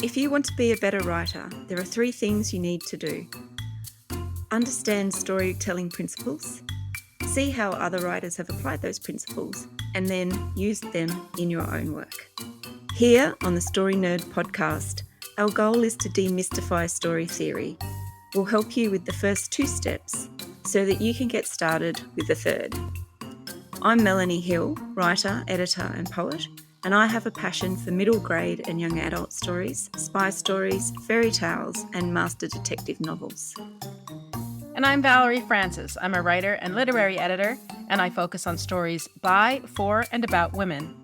If you want to be a better writer, there are 3 things you need to do. Understand storytelling principles, see how other writers have applied those principles, and then use them in your own work. Here on the Story Nerd podcast, our goal is to demystify story theory. We'll help you with the first 2 steps so that you can get started with the third. I'm Melanie Hill, writer, editor and poet, and I have a passion for middle grade and young adult stories, spy stories, fairy tales and master detective novels. And I'm Valerie Francis. I'm a writer and literary editor, and I focus on stories by, for, and about women.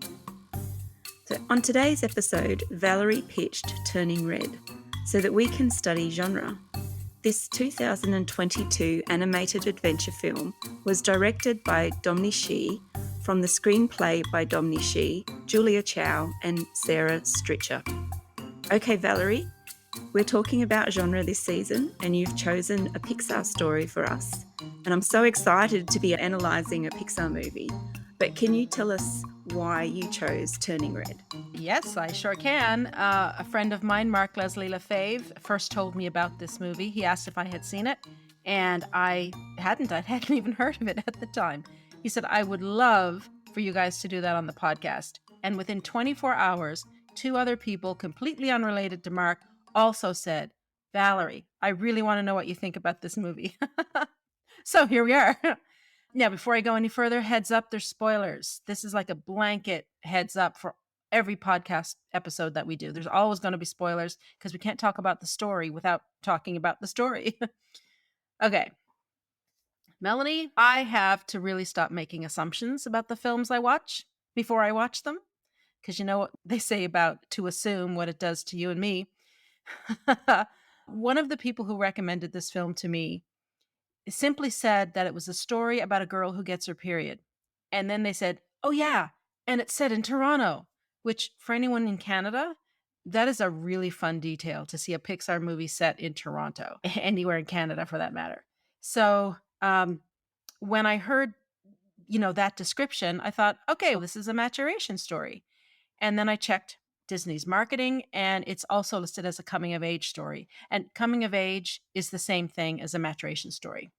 So on today's episode, Valerie pitched Turning Red so that we can study genre. This 2022 animated adventure film was directed by Domni Shi from the screenplay by Domni Shi, Julia Chow and Sarah Stritcher. Okay, Valerie, we're talking about genre this season and you've chosen a Pixar story for us. And I'm so excited to be analysing a Pixar movie. But can you tell us why you chose Turning Red? Yes, I sure can. A friend of mine, Mark Leslie Lefebvre, first told me about this movie. He asked if I had seen it, and I hadn't. I hadn't even heard of it at the time. He said, I would love for you guys to do that on the podcast. And within 24 hours, 2 other people completely unrelated to Mark also said, Valerie, I really want to know what you think about this movie. So here we are. Now, before I go any further, heads up, there's spoilers. This is like a blanket heads up for every podcast episode that we do. There's always going to be spoilers because we can't talk about the story without talking about the story. Okay. Melanie, I have to really stop making assumptions about the films I watch before I watch them. Because you know what they say about to assume what it does to you and me. One of the people who recommended this film to me simply said that it was a story about a girl who gets her period. And then they said, oh yeah, and it's set in Toronto, which for anyone in Canada, that is a really fun detail to see a Pixar movie set in Toronto, anywhere in Canada for that matter. So when I heard, that description, I thought, okay, well, this is a maturation story. And then I checked Disney's marketing, and it's also listed as a coming of age story. And coming of age is the same thing as a maturation story.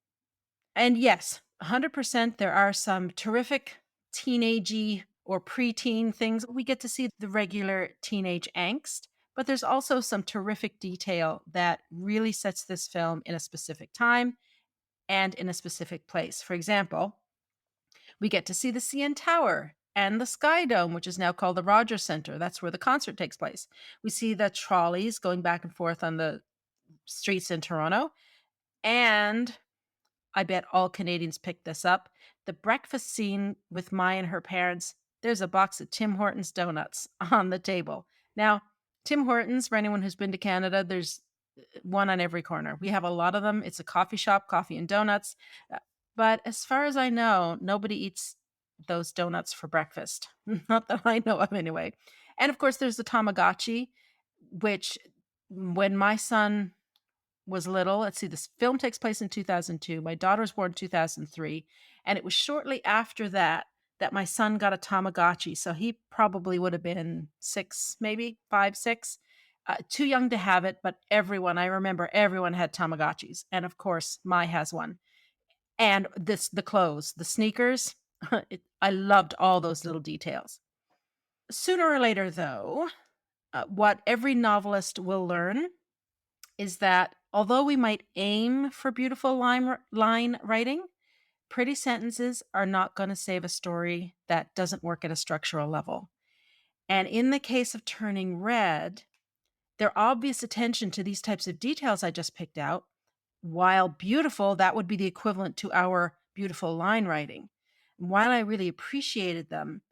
And yes, 100% there are some terrific teenagey or preteen things. We get to see the regular teenage angst, but there's also some terrific detail that really sets this film in a specific time and in a specific place. For example, we get to see the CN Tower and the Sky Dome, which is now called the Rogers Center. That's where the concert takes place. We see the trolleys going back and forth on the streets in Toronto. And I bet all Canadians picked this up. The breakfast scene with Mai and her parents, there's a box of Tim Hortons donuts on the table. Now, Tim Hortons, for anyone who's been to Canada, there's one on every corner. We have a lot of them. It's a coffee shop, coffee and donuts. But as far as I know, nobody eats those donuts for breakfast. Not that I know of anyway. And of course, there's the Tamagotchi, which when my son was little, let's see, this film takes place in 2002. My daughter was born in 2003. And it was shortly after that my son got a Tamagotchi. So he probably would have been 6, maybe 5, 6. Too young to have it, but I remember everyone had Tamagotchis. And of course, Mai has one. And the clothes, the sneakers, I loved all those little details. Sooner or later, though, what every novelist will learn is that although we might aim for beautiful line writing, pretty sentences are not going to save a story that doesn't work at a structural level. And in the case of Turning Red, their obvious attention to these types of details I just picked out, while beautiful, that would be the equivalent to our beautiful line writing. And while I really appreciated them,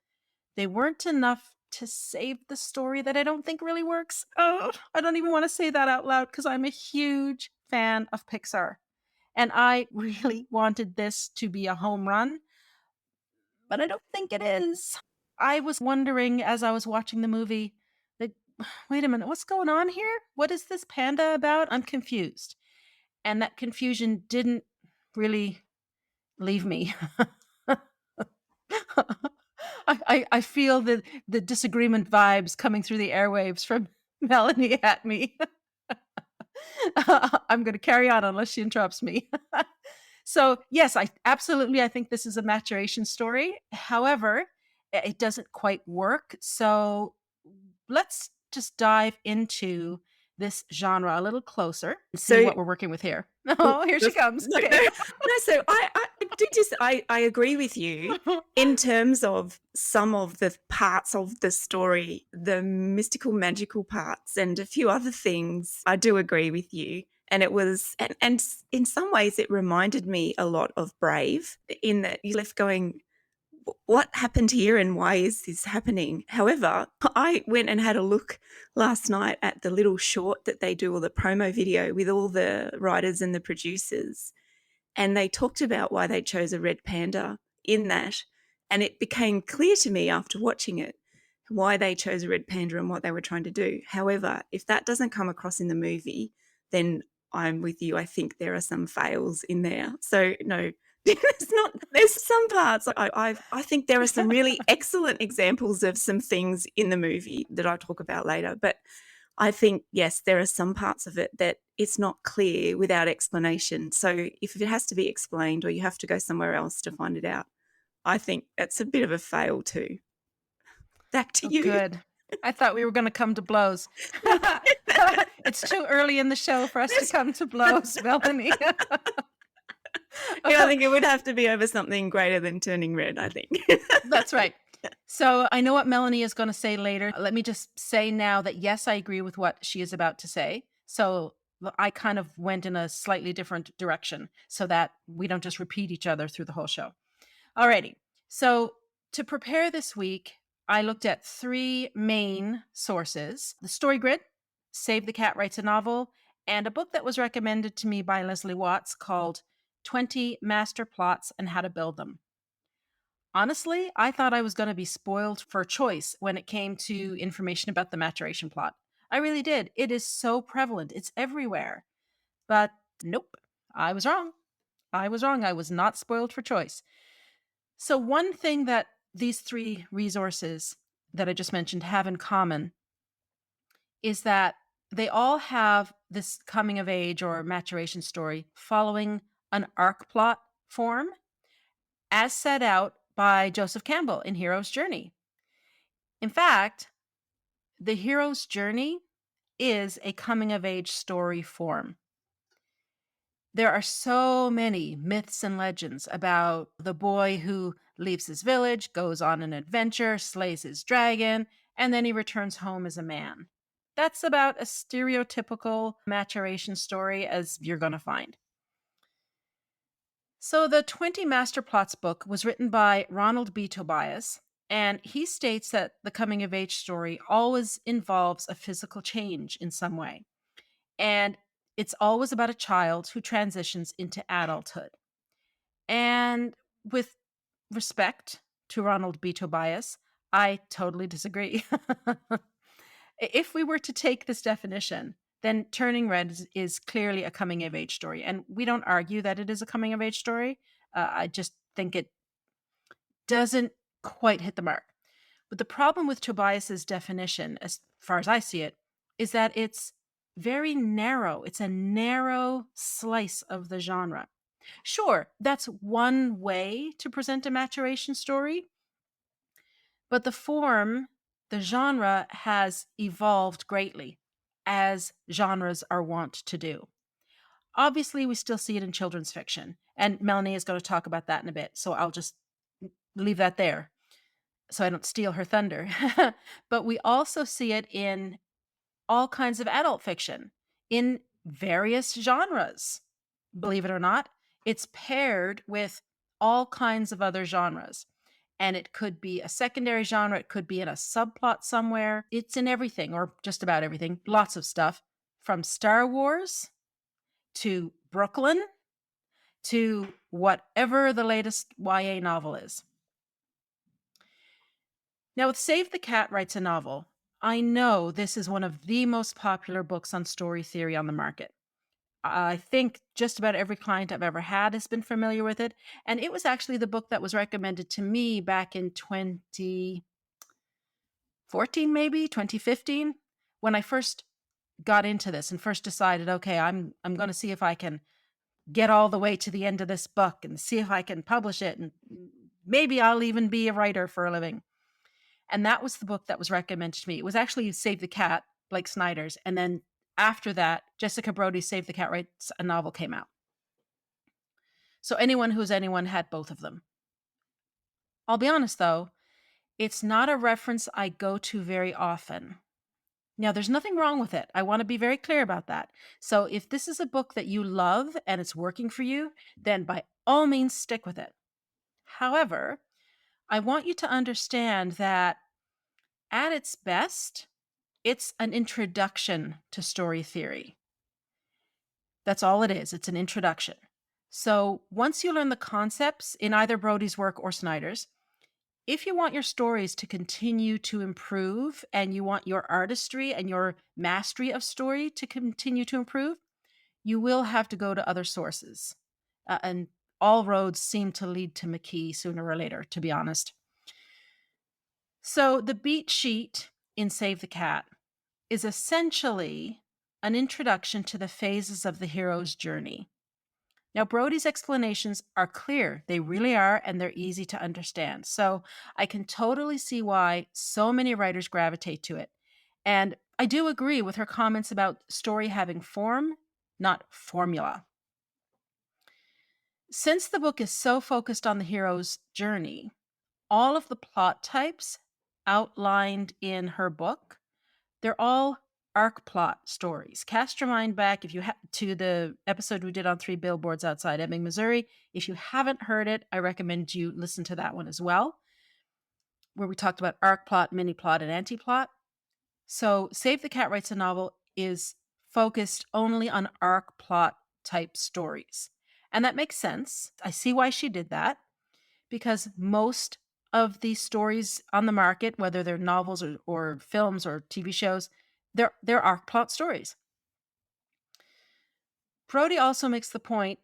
they weren't enough to save the story that I don't think really works. Oh, I don't even want to say that out loud because I'm a huge fan of Pixar. And I really wanted this to be a home run, but I don't think it is. I was wondering as I was watching the movie, like, wait a minute, what's going on here? What is this panda about? I'm confused. And that confusion didn't really leave me. I feel the disagreement vibes coming through the airwaves from Melanie at me. I'm going to carry on unless she interrupts me. So, yes, I think this is a maturation story. However, it doesn't quite work. So, let's just dive into this genre a little closer and see So what we're working with here. Oh, Oh, here she comes. no, no, Okay. no, so I do just I agree with you in terms of some of the parts of the story, the mystical, magical parts, and a few other things. I do agree with you. And it was, in some ways, it reminded me a lot of Brave, in that you left going, what happened here and why is this happening? However, I went and had a look last night at the little short that they do, or the promo video with all the writers and the producers, and they talked about why they chose a red panda in that. And it became clear to me after watching it why they chose a red panda and what they were trying to do. However, if that doesn't come across in the movie, then I'm with you. I think there are some fails in there. So no, there's some parts I think there are some really excellent examples of some things in the movie that I'll talk about later. But I think, yes, there are some parts of it that it's not clear without explanation. So if it has to be explained or you have to go somewhere else to find it out, I think that's a bit of a fail too. Back to Oh, you. good. I thought we were going to come to blows. It's too early in the show for us to come to blows, Melanie. Yeah, I think it would have to be over something greater than turning red, I think. That's right. So I know what Melanie is going to say later. Let me just say now that yes, I agree with what she is about to say. So I kind of went in a slightly different direction so that we don't just repeat each other through the whole show. Alrighty. So to prepare this week, I looked at three main sources: the Story Grid, Save the Cat Writes a Novel, and a book that was recommended to me by Leslie Watts called 20 Master Plots and How to Build Them. Honestly, I thought I was going to be spoiled for choice when it came to information about the maturation plot. I really did. It is so prevalent, it's everywhere. But nope, I was wrong. I was wrong. I was not spoiled for choice. So, one thing that these three resources that I just mentioned have in common is that they all have this coming of age or maturation story following an arc plot form as set out by Joseph Campbell in Hero's Journey. In fact, the hero's journey is a coming of age story form. There are so many myths and legends about the boy who leaves his village, goes on an adventure, slays his dragon, and then he returns home as a man. That's about as stereotypical maturation story as you're going to find. So, the 20 Master Plots book was written by Ronald B. Tobias, and he states that the coming of age story always involves a physical change in some way. And it's always about a child who transitions into adulthood. And with respect to Ronald B. Tobias, I totally disagree. If we were to take this definition, then Turning Red is clearly a coming of age story. And we don't argue that it is a coming of age story. I just think it doesn't quite hit the mark. But the problem with Tobias's definition, as far as I see it, is that it's very narrow. It's a narrow slice of the genre. Sure, that's one way to present a maturation story, but the form, the genre has evolved greatly, as genres are wont to do. Obviously, we still see it in children's fiction, and Melanie is going to talk about that in a bit, so I'll just leave that there so I don't steal her thunder. But we also see it in all kinds of adult fiction in various genres. Believe it or not, it's paired with all kinds of other genres. And it could be a secondary genre, it could be in a subplot somewhere. It's in everything, or just about everything. Lots of stuff, from Star Wars to Brooklyn to whatever the latest YA novel is. Now, with Save the Cat Writes a Novel, I know this is one of the most popular books on story theory on the market. I think just about every client I've ever had has been familiar with it. And it was actually the book that was recommended to me back in 2014, maybe 2015, when I first got into this and first decided, okay, I'm going to see if I can get all the way to the end of this book and see if I can publish it, and maybe I'll even be a writer for a living. And that was the book that was recommended to me. It was actually Save the Cat, Blake Snyder's, and then after that, Jessica Brody's Save the Cat Writes a Novel came out. So Anyone Who's Anyone had both of them. I'll be honest though, it's not a reference I go to very often. Now, there's nothing wrong with it. I want to be very clear about that. So, if this is a book that you love and it's working for you, then by all means stick with it. However, I want you to understand that at its best, it's an introduction to story theory. That's all it is. It's an introduction. So, once you learn the concepts in either Brody's work or Snyder's, if you want your stories to continue to improve and you want your artistry and your mastery of story to continue to improve, you will have to go to other sources. And all roads seem to lead to McKee sooner or later, to be honest. So the beat sheet in Save the Cat is essentially an introduction to the phases of the hero's journey. Now, Brody's explanations are clear. They really are, and they're easy to understand. So I can totally see why so many writers gravitate to it. And I do agree with her comments about story having form, not formula. Since the book is so focused on the hero's journey, all of the plot types outlined in her book, they're all arc plot stories. Cast your mind back if you to the episode we did on 3 Billboards Outside Ebbing, Missouri. If you haven't heard it, I recommend you listen to that one as well, where we talked about arc plot, mini plot, and anti plot. So Save the Cat Writes a Novel is focused only on arc plot type stories. And that makes sense. I see why she did that, because most of these stories on the market, whether they're novels or films or TV shows, they're arc plot stories. Brody also makes the point,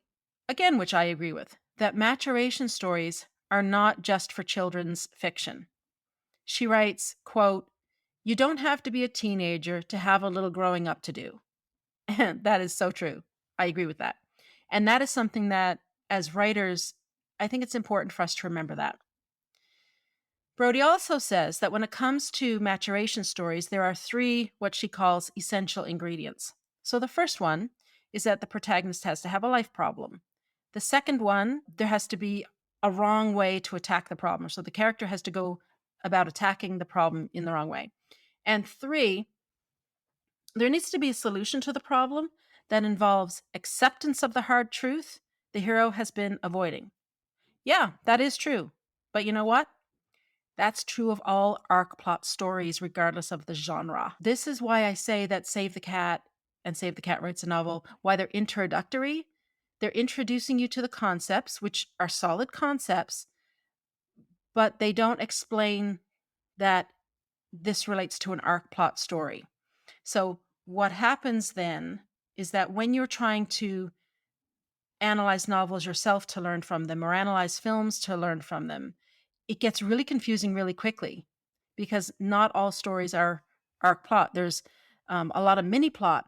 again, which I agree with, that maturation stories are not just for children's fiction. She writes, quote, "You don't have to be a teenager to have a little growing up to do." And that is so true. I agree with that. And that is something that, as writers, I think it's important for us to remember that. Brody also says that when it comes to maturation stories, there are 3 what she calls essential ingredients. So the first one is that the protagonist has to have a life problem. The second one, there has to be a wrong way to attack the problem. So the character has to go about attacking the problem in the wrong way. And 3, there needs to be a solution to the problem that involves acceptance of the hard truth the hero has been avoiding. Yeah, that is true. But you know what? That's true of all arc plot stories, regardless of the genre. This is why I say that Save the Cat and Save the Cat Writes a Novel, why they're introductory. They're introducing you to the concepts, which are solid concepts, but they don't explain that this relates to an arc plot story. So what happens then is that when you're trying to analyze novels yourself to learn from them or analyze films to learn from them, it gets really confusing really quickly because not all stories are arc plot. There's a lot of mini plot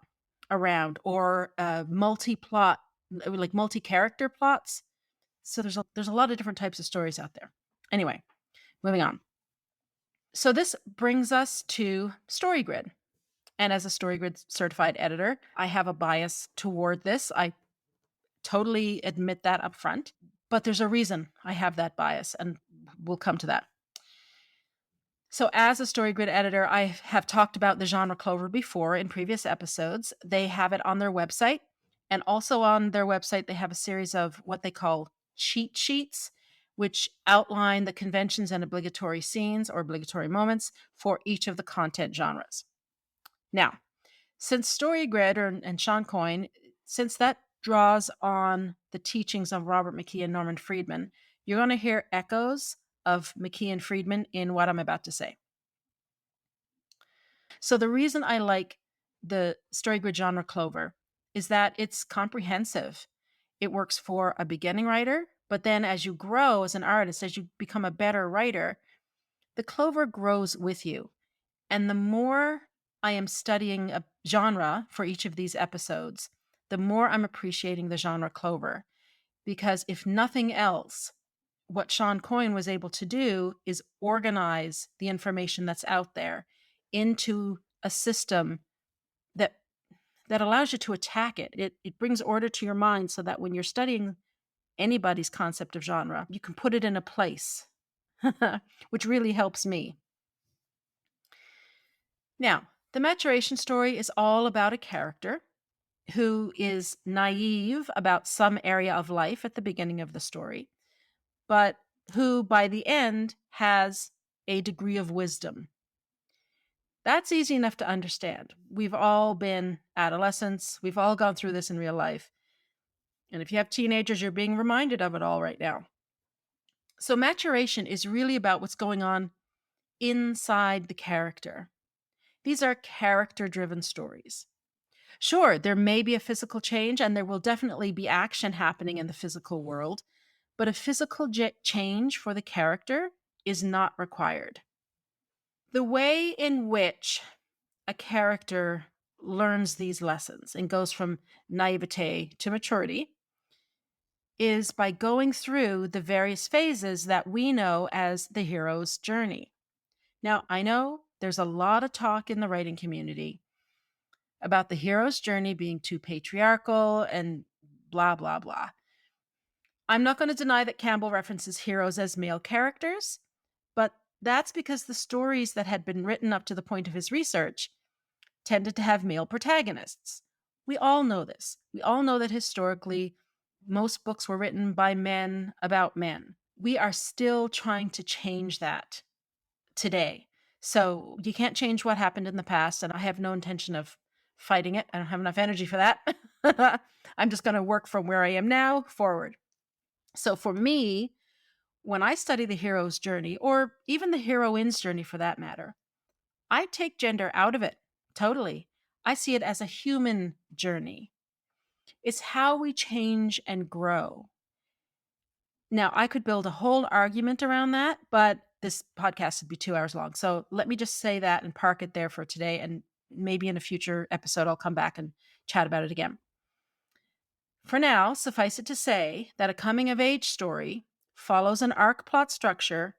around or multi plot, like multi character plots. So there's a lot of different types of stories out there. Anyway, moving on. So this brings us to StoryGrid. And as a StoryGrid certified editor, I have a bias toward this. I totally admit that up front, but there's a reason I have that bias, and we'll come to that. So as a StoryGrid editor, I have talked about the genre Clover before in previous episodes. They have it on their website, and also on their website, they have a series of what they call cheat sheets, which outline the conventions and obligatory scenes or obligatory moments for each of the content genres. Now, since StoryGrid and Sean Coyne, since that draws on the teachings of Robert McKee and Norman Friedman, you're going to hear echoes of McKee and Friedman in what I'm about to say. So the reason I like the StoryGrid genre Clover is that it's comprehensive. It works for a beginning writer, but then as you grow as an artist, as you become a better writer, the Clover grows with you. And the more I am studying a genre for each of these episodes, the more I'm appreciating the genre Clover. Because if nothing else, what Sean Coyne was able to do is organize the information that's out there into a system that allows you to attack it. It brings order to your mind so that when you're studying anybody's concept of genre, you can put it in a place, which really helps me. Now, the maturation story is all about a character who is naive about some area of life at the beginning of the story, but who by the end has a degree of wisdom. That's easy enough to understand. We've all been adolescents. We've all gone through this in real life. And if you have teenagers, you're being reminded of it all right now. So maturation is really about what's going on inside the character. These are character-driven stories. Sure, there may be a physical change and there will definitely be action happening in the physical world, but a physical change for the character is not required. The way in which a character learns these lessons and goes from naivete to maturity is by going through the various phases that we know as the hero's journey. Now, I know there's a lot of talk in the writing community about the hero's journey being too patriarchal and blah, blah, blah. I'm not going to deny that Campbell references heroes as male characters, but that's because the stories that had been written up to the point of his research tended to have male protagonists. We all know this. We all know that historically, most books were written by men about men. We are still trying to change that today. So you can't change what happened in the past, and I have no intention of fighting it. I don't have enough energy for that. I'm just going to work from where I am now forward. So for me, when I study the hero's journey, or even the heroine's journey for that matter, I take gender out of it totally. I see it as a human journey. It's how we change and grow. Now, I could build a whole argument around that, but this podcast would be 2 hours long. So let me just say that and park it there for today. And maybe in a future episode, I'll come back and chat about it again. For now, suffice it to say that a coming of age story follows an arc plot structure,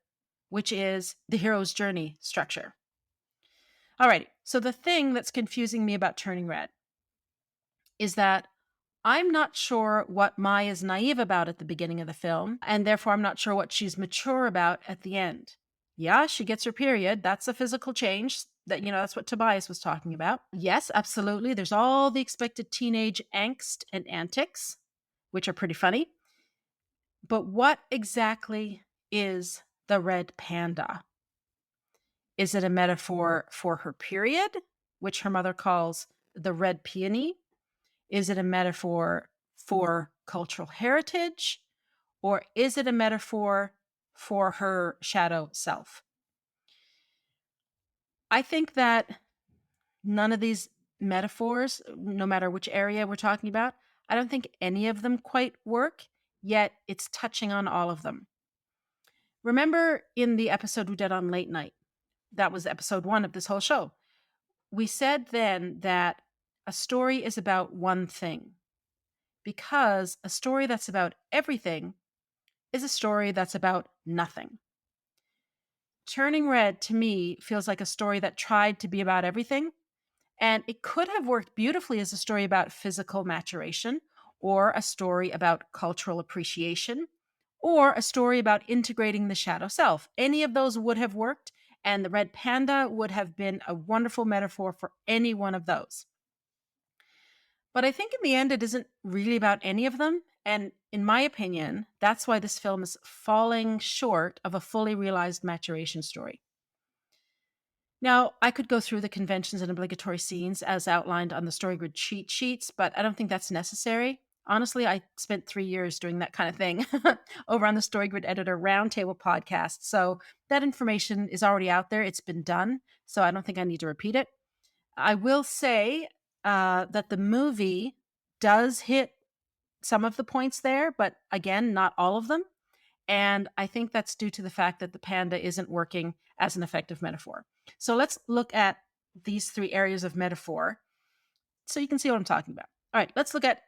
which is the hero's journey structure. Alrighty, so the thing that's confusing me about Turning Red is that I'm not sure what Mai is naive about at the beginning of the film, and therefore I'm not sure what she's mature about at the end. Yeah, she gets her period. That's a physical change. That's what Tobias was talking about. Yes, absolutely. There's all the expected teenage angst and antics, which are pretty funny. But what exactly is the red panda? Is it a metaphor for her period, which her mother calls the red peony? Is it a metaphor for cultural heritage? Or is it a metaphor for her shadow self? I think that none of these metaphors, no matter which area we're talking about, I don't think any of them quite work, yet it's touching on all of them. Remember in the episode we did on late night, that was episode 1 of this whole show. We said then that a story is about one thing, because a story that's about everything is a story that's about nothing. Turning Red, to me, feels like a story that tried to be about everything, and it could have worked beautifully as a story about physical maturation, or a story about cultural appreciation, or a story about integrating the shadow self. Any of those would have worked, and the red panda would have been a wonderful metaphor for any one of those. But I think in the end, it isn't really about any of them. And in my opinion, that's why this film is falling short of a fully realized maturation story. Now, I could go through the conventions and obligatory scenes as outlined on the StoryGrid cheat sheets, but I don't think that's necessary. Honestly, I spent 3 years doing that kind of thing over on the StoryGrid Editor Roundtable podcast. So that information is already out there. It's been done. So I don't think I need to repeat it. I will say that the movie does hit some of the points there, but again, not all of them. And I think that's due to the fact that the panda isn't working as an effective metaphor. So let's look at these three areas of metaphor so you can see what I'm talking about. All right, let's look at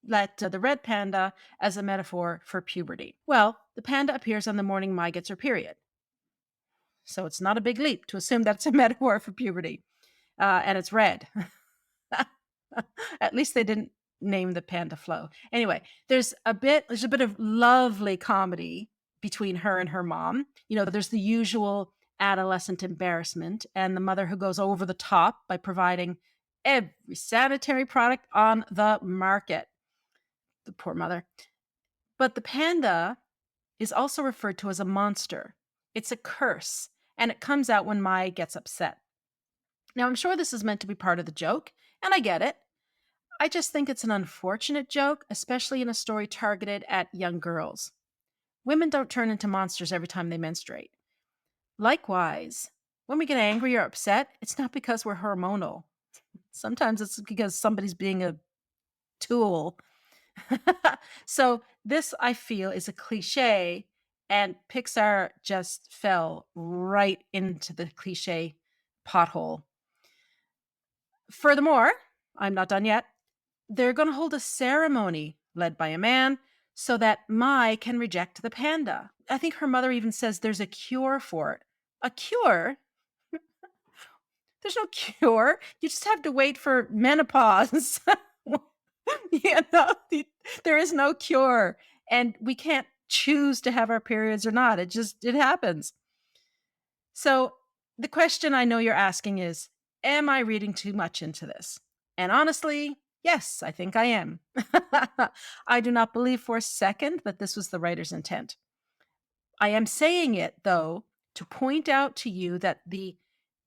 the red panda as a metaphor for puberty. Well, the panda appears on the morning Mai gets her period. So it's not a big leap to assume that's a metaphor for puberty. And it's red. At least they didn't name the panda Flo. Anyway, there's a bit of lovely comedy between her and her mom. There's the usual adolescent embarrassment and the mother who goes over the top by providing every sanitary product on the market. The poor mother. But the panda is also referred to as a monster. It's a curse, and it comes out when Mai gets upset. Now, I'm sure this is meant to be part of the joke, and I get it. I just think it's an unfortunate joke, especially in a story targeted at young girls. Women don't turn into monsters every time they menstruate. Likewise, when we get angry or upset, it's not because we're hormonal. Sometimes it's because somebody's being a tool. So, this I feel is a cliche, and Pixar just fell right into the cliche pothole. Furthermore, I'm not done yet. They're going to hold a ceremony led by a man so that Mai can reject the panda. I think her mother even says there's a cure for it. A cure? There's no cure. You just have to wait for menopause. There is no cure. And we can't choose to have our periods or not. It happens. So the question I know you're asking is, am I reading too much into this? And honestly, yes, I think I am. I do not believe for a second that this was the writer's intent. I am saying it, though, to point out to you that the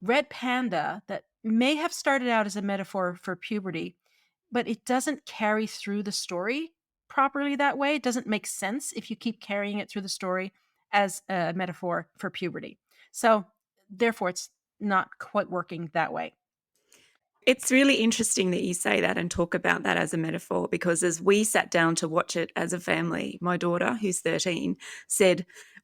red panda that may have started out as a metaphor for puberty, but it doesn't carry through the story properly that way. It doesn't make sense if you keep carrying it through the story as a metaphor for puberty. So, therefore, it's not quite working that way. It's really interesting that you say that and talk about that as a metaphor, because as we sat down to watch it as a family, my daughter, who's 13,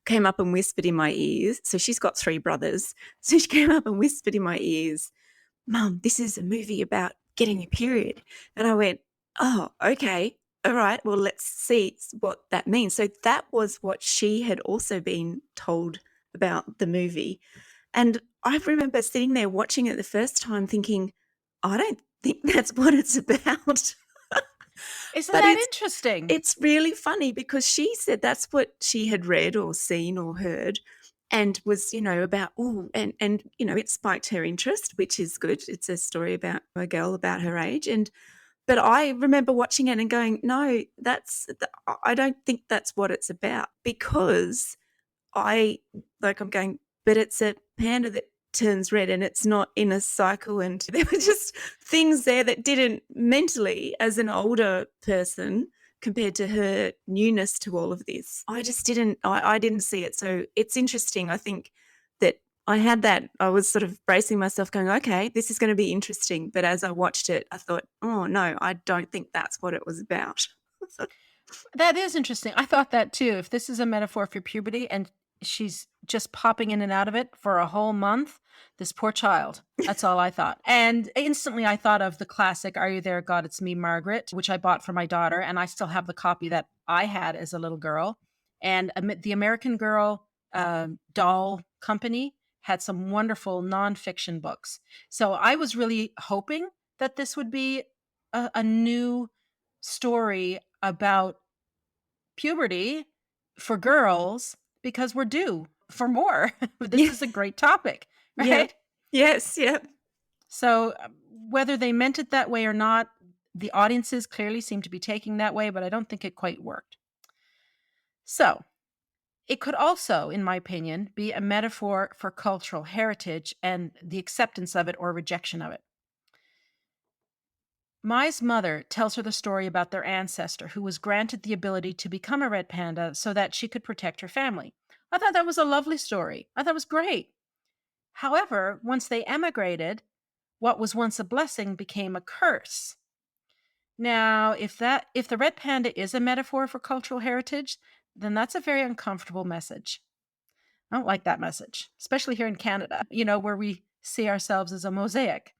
came up and whispered in my ears. So she's got three brothers. So she came up and whispered in my ears, "Mum, this is a movie about getting your period." And I went, "Oh, okay. All right. Well, let's see what that means." So that was what she had also been told about the movie. And I remember sitting there watching it the first time thinking, I don't think that's what it's about. Isn't But that interesting? it's really funny because she said that's what she had read or seen or heard and was, about, it spiked her interest, which is good. It's a story about a girl about her age. But I remember watching it and going, no, I don't think that's what it's about, because I'm going, but it's a panda that turns red and it's not in a cycle. And there were just things there that didn't mentally, as an older person, compared to her newness to all of this, I didn't see it. So it's interesting. I think that I was sort of bracing myself going, okay, this is going to be interesting. But as I watched it, I thought, oh no, I don't think that's what it was about. That is interesting. I thought that too. If this is a metaphor for puberty and she's just popping in and out of it for a whole month, this poor child. That's all I thought. And instantly I thought of the classic Are You There, God? It's Me, Margaret, which I bought for my daughter. And I still have the copy that I had as a little girl. And the American Girl doll company had some wonderful nonfiction books. So I was really hoping that this would be a new story about puberty for girls because we're due for more. This Yeah. is a great topic, Yeah. right? Yes. Yeah. So, whether they meant it that way or not, the audiences clearly seem to be taking that way, but I don't think it quite worked. So, it could also, in my opinion, be a metaphor for cultural heritage and the acceptance of it or rejection of it. Mai's mother tells her the story about their ancestor who was granted the ability to become a red panda so that she could protect her family. I thought that was a lovely story. I thought it was great. However, once they emigrated, what was once a blessing became a curse. Now, if the red panda is a metaphor for cultural heritage, then that's a very uncomfortable message. I don't like that message, especially here in Canada, where we see ourselves as a mosaic.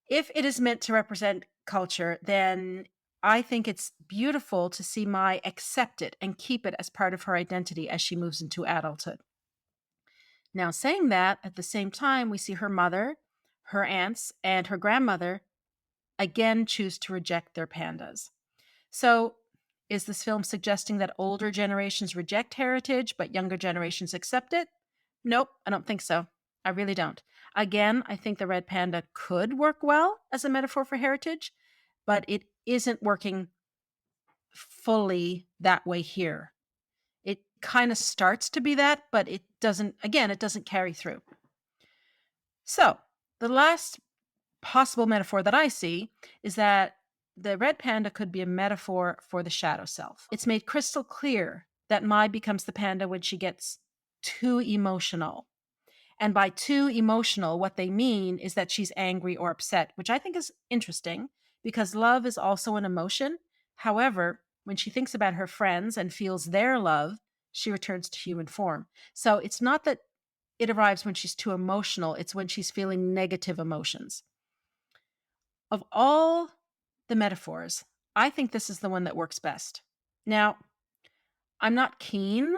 If it is meant to represent culture, then I think it's beautiful to see Mai accept it and keep it as part of her identity as she moves into adulthood. Now, saying that, at the same time, we see her mother, her aunts, and her grandmother again choose to reject their pandas. So, is this film suggesting that older generations reject heritage, but younger generations accept it? Nope, I don't think so. I really don't. Again, I think the red panda could work well as a metaphor for heritage, but it isn't working fully that way here. It kind of starts to be that, but it doesn't, again, it doesn't carry through. So, the last possible metaphor that I see is that the red panda could be a metaphor for the shadow self. It's made crystal clear that Mai becomes the panda when she gets too emotional. And by too emotional, what they mean is that she's angry or upset, which I think is interesting because love is also an emotion. However, when she thinks about her friends and feels their love, she returns to human form. So it's not that it arrives when she's too emotional, it's when she's feeling negative emotions. Of all the metaphors, I think this is the one that works best. Now, I'm not keen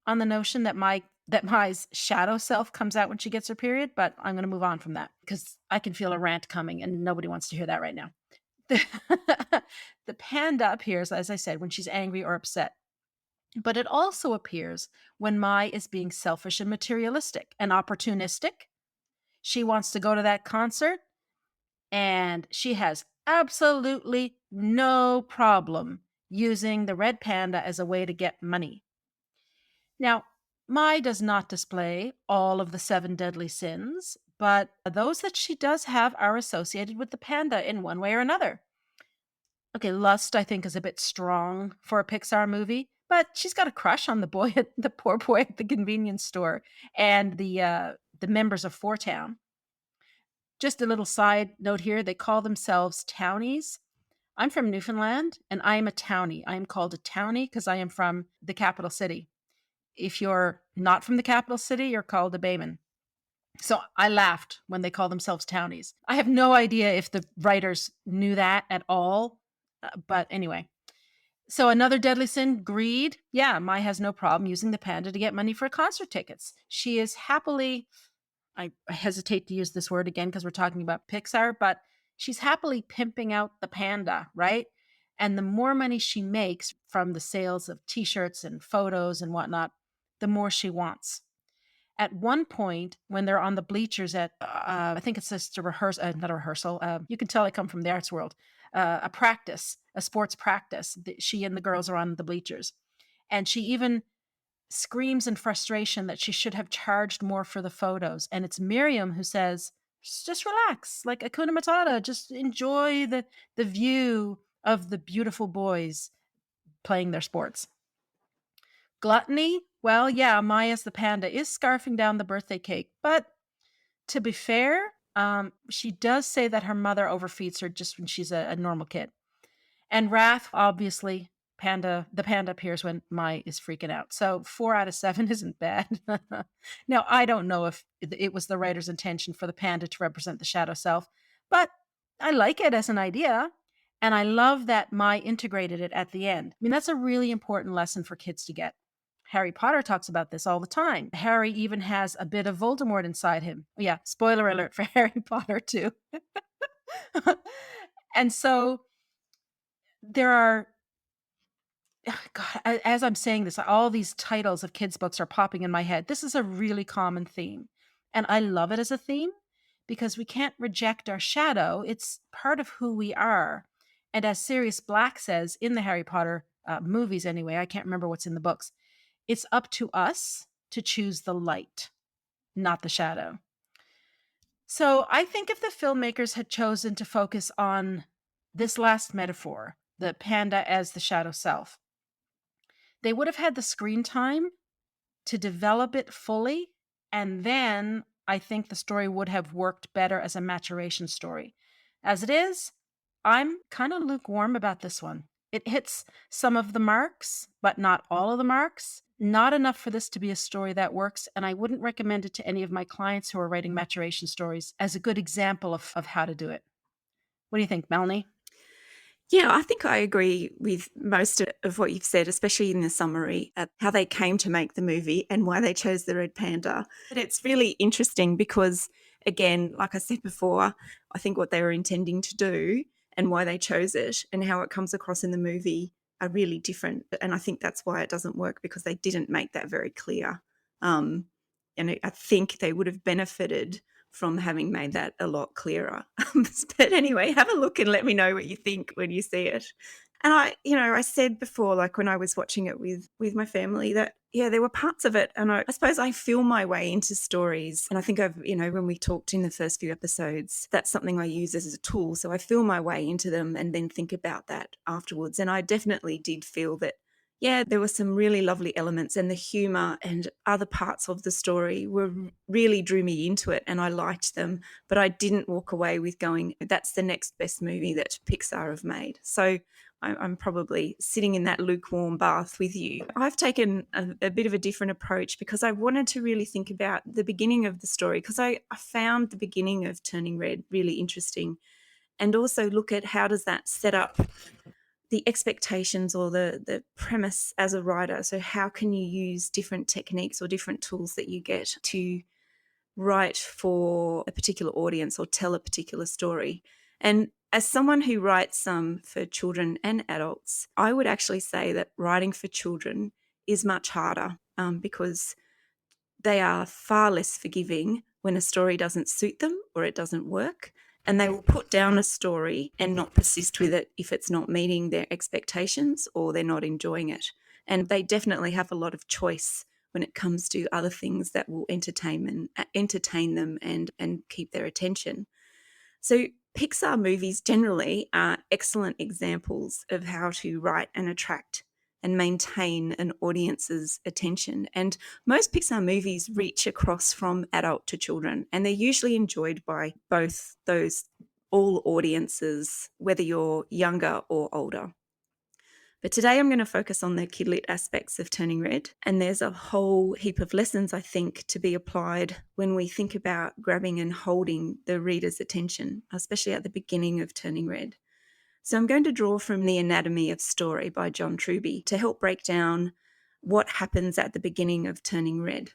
on the notion that Mai's shadow self comes out when she gets her period, but I'm going to move on from that because I can feel a rant coming and nobody wants to hear that right now. The panda appears, as I said, when she's angry or upset. But it also appears when Mai is being selfish and materialistic and opportunistic. She wants to go to that concert and she has absolutely no problem using the red panda as a way to get money. Now, Mai does not display all of the seven deadly sins, but those that she does have are associated with the panda in one way or another. Okay, lust, I think, is a bit strong for a Pixar movie, but she's got a crush on the boy at the poor boy at the convenience store and the members of Four Town. Just a little side note here, they call themselves townies. I'm from Newfoundland and I am a townie. I am called a townie because I am from the capital city. If you're not from the capital city, you're called a Bayman. So I laughed when they call themselves townies. I have no idea if the writers knew that at all. But anyway, so another deadly sin, greed. Yeah, Mai has no problem using the panda to get money for concert tickets. She is happily, I hesitate to use this word again because we're talking about Pixar, but she's happily pimping out the panda, right? And the more money she makes from the sales of t shirts and photos and whatnot, the more she wants. At one point, when they're on the bleachers at, I think it's just a rehearsal, not a rehearsal, you can tell I come from the arts world, a practice, a sports practice. She and the girls are on the bleachers. And she even screams in frustration that she should have charged more for the photos. And it's Miriam who says, just relax, like Akuna Matata, just enjoy the view of the beautiful boys playing their sports. Gluttony, well, yeah, Maya's the panda is scarfing down the birthday cake, but to be fair, she does say that her mother overfeeds her just when she's a normal kid. And wrath, obviously, the panda appears when Mai is freaking out. So 4 out of 7 isn't bad. Now, I don't know if it was the writer's intention for the panda to represent the shadow self, but I like it as an idea. And I love that Mai integrated it at the end. I mean, that's a really important lesson for kids to get. Harry Potter talks about this all the time. Harry even has a bit of Voldemort inside him. Yeah, spoiler alert for Harry Potter, too. And so there are, God, as I'm saying this, all these titles of kids' books are popping in my head. This is a really common theme. And I love it as a theme because we can't reject our shadow. It's part of who we are. And as Sirius Black says in the Harry Potter movies, anyway, I can't remember what's in the books, it's up to us to choose the light, not the shadow. So I think if the filmmakers had chosen to focus on this last metaphor, the panda as the shadow self, they would have had the screen time to develop it fully. And then I think the story would have worked better as a maturation story. As it is, I'm kind of lukewarm about this one. It hits some of the marks, but not all of the marks. Not enough for this to be a story that works, and I wouldn't recommend it to any of my clients who are writing maturation stories as a good example of how to do it. What do you think, Melanie? Yeah, I think I agree with most of what you've said, especially in the summary of how they came to make the movie and why they chose the red panda. But it's really interesting because, again, like I said before, I think what they were intending to do and why they chose it and how it comes across in the movie are really different. And I think that's why it doesn't work, because they didn't make that very clear. Um, and I think they would have benefited from having made that a lot clearer. But anyway, have a look and let me know what you think when you see it. And I said before, like when I was watching it with my family, that yeah, there were parts of it, and I suppose I feel my way into stories. And I think when we talked in the first few episodes, that's something I use as a tool. So I feel my way into them and then think about that afterwards. And I definitely did feel that yeah, there were some really lovely elements, and the humor and other parts of the story really drew me into it, and I liked them. But I didn't walk away with going, that's the next best movie that Pixar have made. So I'm probably sitting in that lukewarm bath with you. I've taken a bit of a different approach because I wanted to really think about the beginning of the story, because I found the beginning of Turning Red really interesting, and also look at how does that set up the expectations or the premise as a writer. So how can you use different techniques or different tools that you get to write for a particular audience or tell a particular story? And as someone who writes for children and adults, I would actually say that writing for children is much harder, because they are far less forgiving when a story doesn't suit them or it doesn't work. And they will put down a story and not persist with it if it's not meeting their expectations or they're not enjoying it. And they definitely have a lot of choice when it comes to other things that will entertain them and keep their attention. So Pixar movies generally are excellent examples of how to write and attract and maintain an audience's attention. And most Pixar movies reach across from adult to children, and they're usually enjoyed by both those all audiences, whether you're younger or older. But today I'm going to focus on the kidlit aspects of Turning Red. And there's a whole heap of lessons, I think, to be applied when we think about grabbing and holding the reader's attention, especially at the beginning of Turning Red. So I'm going to draw from The Anatomy of Story by John Truby to help break down what happens at the beginning of Turning Red.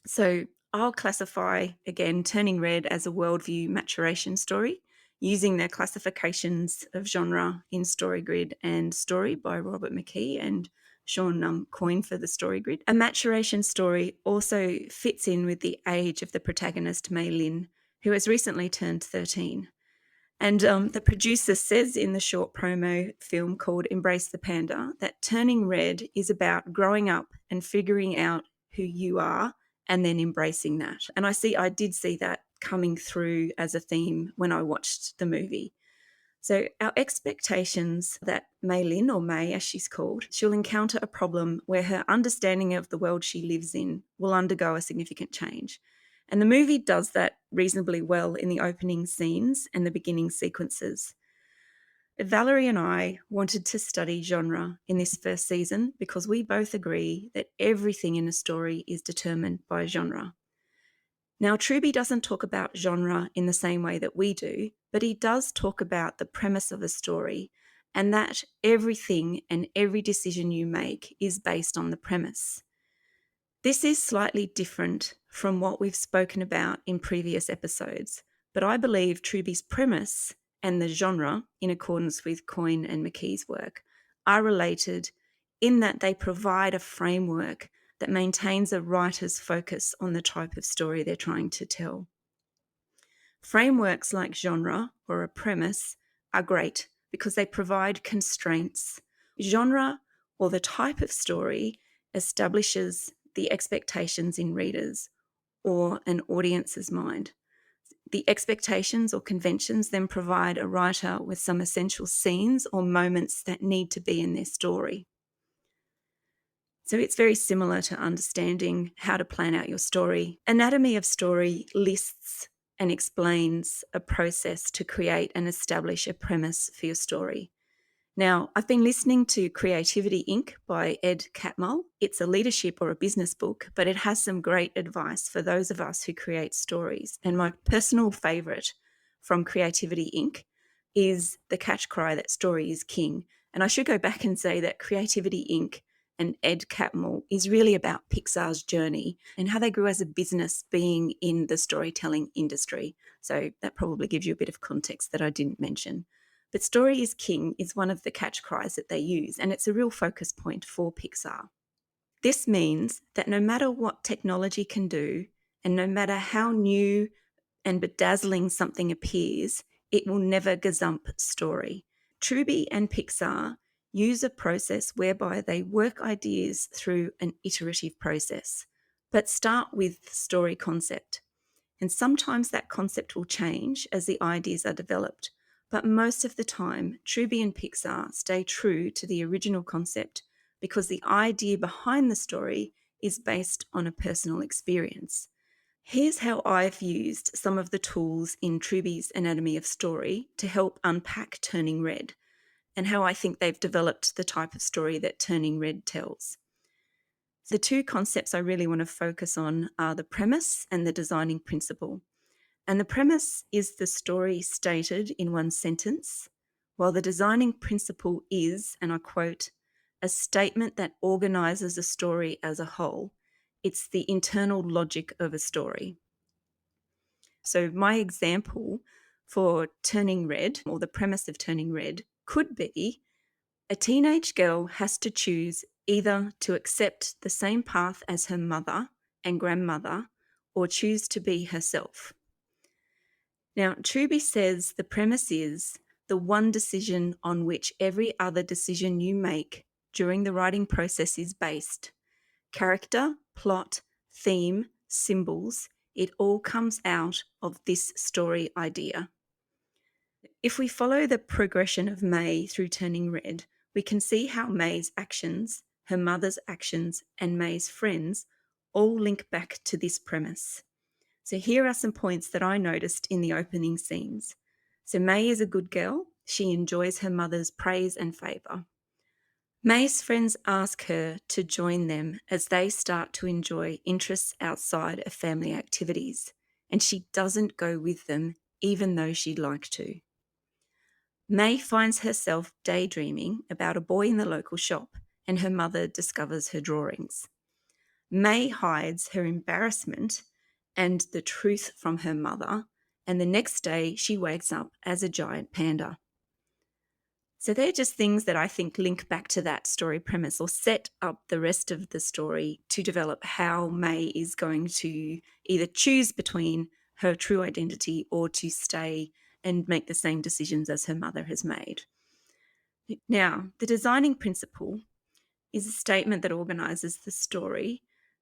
So I'll classify, again, Turning Red as a worldview maturation story, using their classifications of genre in Storygrid and Story by Robert McKee and Sean Coyne for the Storygrid. A maturation story also fits in with the age of the protagonist, Mei Lin, who has recently turned 13. And the producer says in the short promo film called Embrace the Panda that Turning Red is about growing up and figuring out who you are and then embracing that. And I did see that coming through as a theme when I watched the movie. So our expectations that Mei Lin, or Mei as she's called, she'll encounter a problem where her understanding of the world she lives in will undergo a significant change. And the movie does that reasonably well in the opening scenes and the beginning sequences. Valerie and I wanted to study genre in this first season because we both agree that everything in a story is determined by genre. Now, Truby doesn't talk about genre in the same way that we do, but he does talk about the premise of a story, and that everything and every decision you make is based on the premise. This is slightly different from what we've spoken about in previous episodes, but I believe Truby's premise and the genre, in accordance with Coyne and McKee's work, are related in that they provide a framework that maintains a writer's focus on the type of story they're trying to tell. Frameworks like genre or a premise are great because they provide constraints. Genre, or the type of story, establishes the expectations in readers or an audience's mind. The expectations or conventions then provide a writer with some essential scenes or moments that need to be in their story. So it's very similar to understanding how to plan out your story. Anatomy of Story lists and explains a process to create and establish a premise for your story. Now, I've been listening to Creativity Inc. by Ed Catmull. It's a leadership or a business book, but it has some great advice for those of us who create stories. And my personal favourite from Creativity Inc. is the catch cry that story is king. And I should go back and say that Creativity Inc. and Ed Catmull is really about Pixar's journey and how they grew as a business being in the storytelling industry. So that probably gives you a bit of context that I didn't mention. But story is king is one of the catch cries that they use, and it's a real focus point for Pixar. This means that no matter what technology can do, and no matter how new and bedazzling something appears, it will never gazump story. Truby and Pixar use a process whereby they work ideas through an iterative process, but start with story concept. And sometimes that concept will change as the ideas are developed. But most of the time, Truby and Pixar stay true to the original concept because the idea behind the story is based on a personal experience. Here's how I've used some of the tools in Truby's Anatomy of Story to help unpack Turning Red, and how I think they've developed the type of story that Turning Red tells. The two concepts I really want to focus on are the premise and the designing principle. And the premise is the story stated in one sentence, while the designing principle is, and I quote, a statement that organizes a story as a whole. It's the internal logic of a story. So my example for Turning Red, or the premise of Turning Red, could be a teenage girl has to choose either to accept the same path as her mother and grandmother or choose to be herself. Now, Truby says the premise is the one decision on which every other decision you make during the writing process is based. Character, plot, theme, symbols, it all comes out of this story idea. If we follow the progression of May through Turning Red, we can see how May's actions, her mother's actions, and May's friends all link back to this premise. So here are some points that I noticed in the opening scenes. So May is a good girl. She enjoys her mother's praise and favour. May's friends ask her to join them as they start to enjoy interests outside of family activities, and she doesn't go with them even though she'd like to. May finds herself daydreaming about a boy in the local shop, and her mother discovers her drawings. May hides her embarrassment and the truth from her mother, and the next day she wakes up as a giant panda. So they're just things that I think link back to that story premise or set up the rest of the story to develop how May is going to either choose between her true identity or to stay and make the same decisions as her mother has made. Now, the designing principle is a statement that organizes the story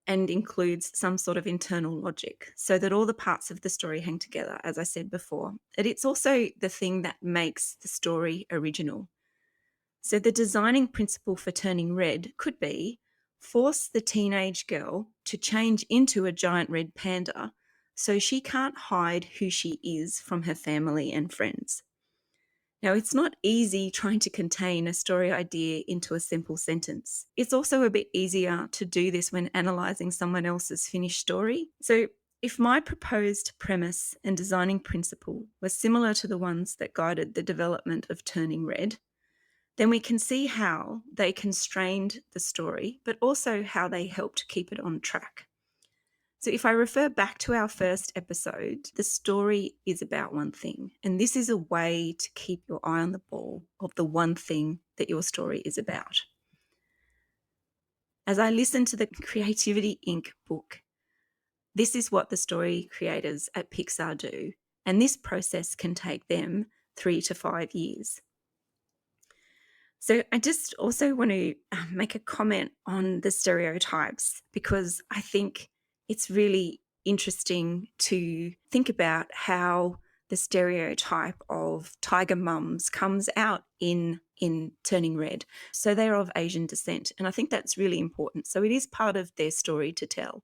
and includes some sort of internal logic so that all the parts of the story hang together, as I said before. And it's also the thing that makes the story original. So the designing principle for Turning Red could be force the teenage girl to change into a giant red panda so she can't hide who she is from her family and friends. Now, it's not easy trying to contain a story idea into a simple sentence. It's also a bit easier to do this when analysing someone else's finished story. So, if my proposed premise and designing principle were similar to the ones that guided the development of Turning Red, then we can see how they constrained the story, but also how they helped keep it on track. So if I refer back to our first episode, the story is about one thing. And this is a way to keep your eye on the ball of the one thing that your story is about. As I listen to the Creativity Inc. book, this is what the story creators at Pixar do. And this process can take them 3 to 5 years. So I just also want to make a comment on the stereotypes because I think it's really interesting to think about how the stereotype of tiger mums comes out in Turning Red. So they're of Asian descent, and I think that's really important. So it is part of their story to tell.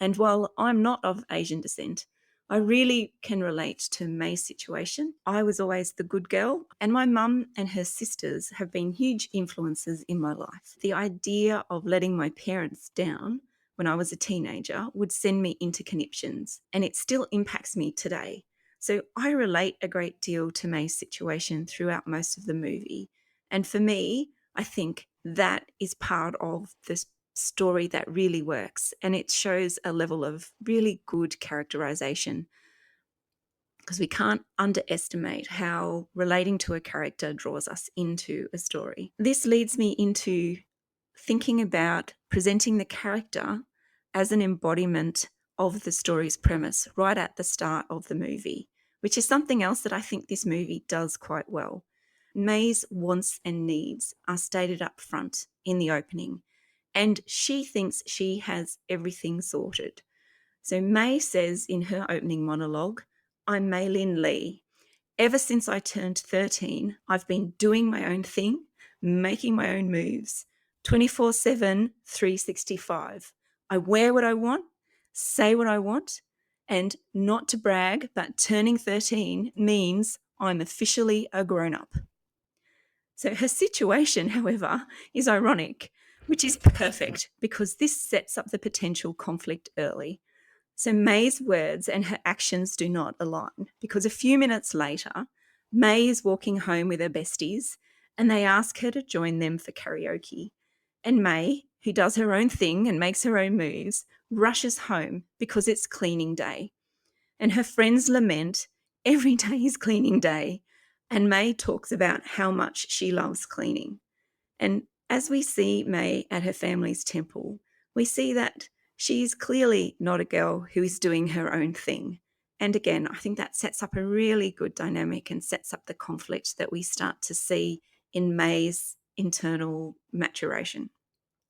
And while I'm not of Asian descent, I really can relate to May's situation. I was always the good girl, and my mum and her sisters have been huge influences in my life. The idea of letting my parents down when I was a teenager would send me into conniptions, and it still impacts me today. So I relate a great deal to May's situation throughout most of the movie. And for me, I think that is part of this story that really works, and it shows a level of really good characterization, because we can't underestimate how relating to a character draws us into a story. This leads me into thinking about presenting the character as an embodiment of the story's premise right at the start of the movie, which is something else that I think this movie does quite well. May's wants and needs are stated up front in the opening, and she thinks she has everything sorted. So May says in her opening monologue, "I'm Maylin Lee. Ever since I turned 13, I've been doing my own thing, making my own moves, 24/7, 365. I wear what I want, say what I want, and not to brag, but turning 13 means I'm officially a grown-up." So her situation, however, is ironic, which is perfect because this sets up the potential conflict early. So May's words and her actions do not align, because a few minutes later, May is walking home with her besties and they ask her to join them for karaoke. And May, who does her own thing and makes her own moves, rushes home because it's cleaning day. And her friends lament, every day is cleaning day. And May talks about how much she loves cleaning. And as we see May at her family's temple, we see that she is clearly not a girl who is doing her own thing. And again, I think that sets up a really good dynamic and sets up the conflict that we start to see in May's internal maturation.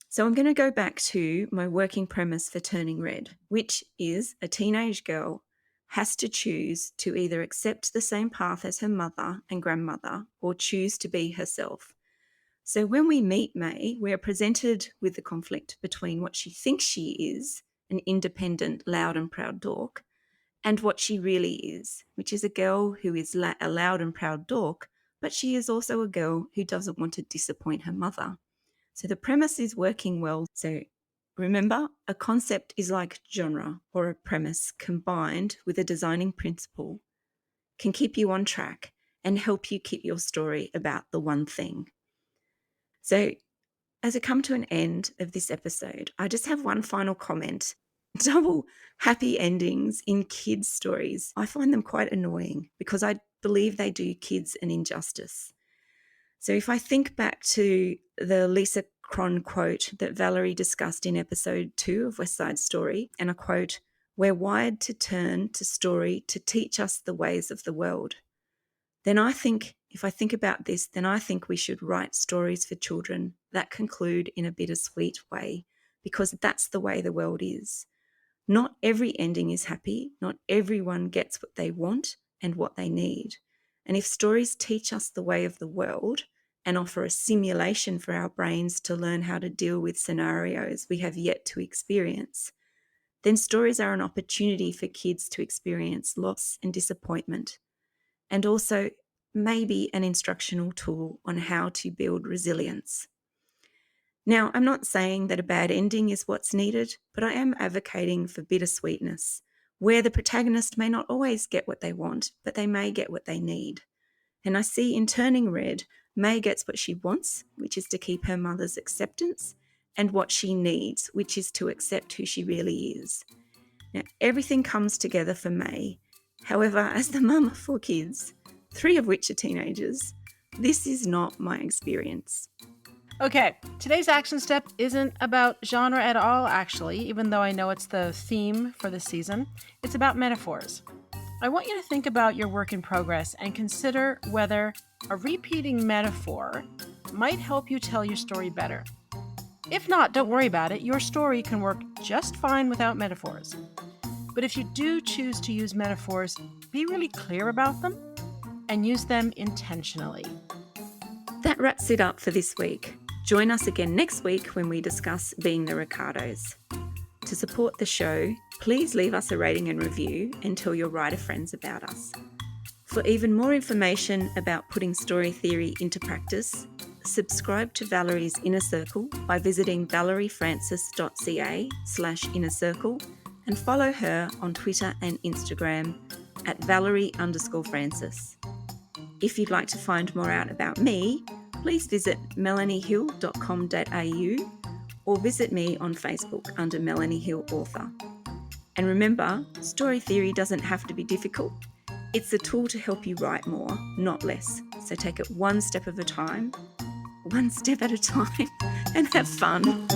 So I'm going to go back to my working premise for Turning Red, which is a teenage girl has to choose to either accept the same path as her mother and grandmother or choose to be herself. So when we meet May, we are presented with the conflict between what she thinks she is, an independent, loud and proud dork, and what she really is, which is a girl who is a loud and proud dork, but she is also a girl who doesn't want to disappoint her mother. So the premise is working well. So remember, a concept is like genre or a premise combined with a designing principle can keep you on track and help you keep your story about the one thing. So as I come to an end of this episode, I just have one final comment. Double happy endings in kids' stories, I find them quite annoying because I believe they do kids an injustice. So if I think back to the Lisa Cron quote that Valerie discussed in episode 2 of West Side Story, and I quote, "We're wired to turn to story to teach us the ways of the world." Then I think, if I think about this, then I think we should write stories for children that conclude in a bittersweet way, because that's the way the world is. Not every ending is happy. Not everyone gets what they want and what they need. And if stories teach us the way of the world and offer a simulation for our brains to learn how to deal with scenarios we have yet to experience, then stories are an opportunity for kids to experience loss and disappointment, and also maybe an instructional tool on how to build resilience. Now, I'm not saying that a bad ending is what's needed, but I am advocating for bittersweetness, where the protagonist may not always get what they want, but they may get what they need. And I see in Turning Red, May gets what she wants, which is to keep her mother's acceptance, and what she needs, which is to accept who she really is. Now, everything comes together for May. However, as the mum of 4 kids, 3 of which are teenagers, this is not my experience. Okay, today's action step isn't about genre at all, actually, even though I know it's the theme for this season. It's about metaphors. I want you to think about your work in progress and consider whether a repeating metaphor might help you tell your story better. If not, don't worry about it. Your story can work just fine without metaphors. But if you do choose to use metaphors, be really clear about them and use them intentionally. That wraps it up for this week. Join us again next week when we discuss Being the Ricardos. To support the show, Please leave us a rating and review and tell your writer friends about us. For even more information about putting story theory into practice, subscribe to Valerie's Inner Circle by visiting valeriefrancis.ca/inner circle and follow her on Twitter and Instagram at Valerie_Francis. If you'd like to find more out about me, please visit melaniehill.com.au or visit me on Facebook under Melanie Hill Author. And remember, story theory doesn't have to be difficult. It's a tool to help you write more, not less. So take it one step at a time, and have fun.